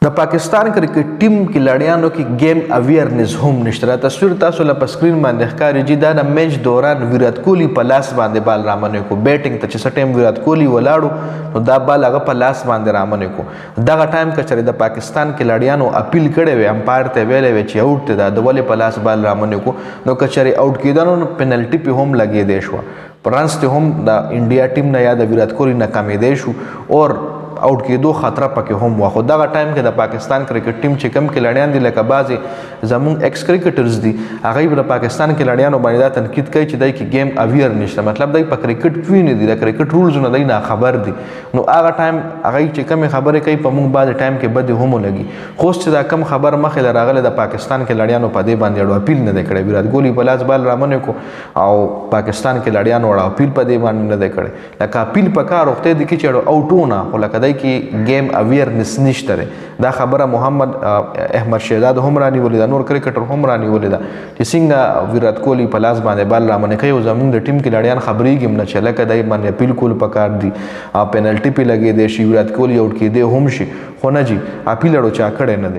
د پاکستان کرکټ ټیم کھلاڑیانو کې گیم اویرنس هم نشته. دا تصویر تاسو له په سکرین باندې ښکاري چې دا د میچ دوران ویرات کوهلی په لاس باندې بال رامنې کو بیټینګ ته چې ټیم ویرات کوهلی ولاړو نو دا بال هغه په لاس باندې رامنې کو. دغه ټایم که چېرې د پاکستان کھلاڑیانو اپیل کړی وي امپایر ته ویلی وی چې آوټ دی دا د ولې په لاس بال رامنې کو نو که چېرې آوټ کېده نو پینلټي پې هم لګېدی شوه. رنز ته هم د انډیا ټیم نه یا د ویرات کوهلی ناکامېدی شو اور آؤٹ کېدو خطره پکې هم وه. خو دغه ټایم کې د پاکستان کرکټ ټیم چې کم کھلاړیان دي لکه بعضې زموږ ایکس کرکټرز دي هغوی به د پاکستان کھلاړیانو باندې دا تنقید کوي چې دی کې گیم اویر نشته، مطلب دی په کرکټ پوه نه دي، د کرکټ رولز نه دی ناخبر دي. نو هغه ټایم هغوی چې کمې خبرې کوي په موږ بعضې ټایم کې بدې هم ولګي. خو اوس چې دا کم خبر مخې له راغلی د پاکستان کھلاړیانو په دې باندې اړو اپیل نه دی کړی. ویرات کوهلی په لاس بال رامنې کو او پاکستان کھلاړیانو اړه اپیل په دې باندې نه دی کړی. لکه اپیل په کار وخت دی کې چې اړو آوټونه خو لکه دی کې گیم اویرنس نشته. دا خبره محمد احمد شهزاد هم رانیولې ده، نور کرکټر هم رانیولې ده چې څنګه ویرات کوهلی په لاس باندې بال رامنې کوي او زموږ د ټیم کھلاړیان خبرېږي هم نه چې لکه دی باندې اپیل کول پکار دي، پینلټي پې لګېدی شي، ویرات کوهلی آوټ کېدی هم شي، خو نه جي اپیل اړو چا کړی نه دی.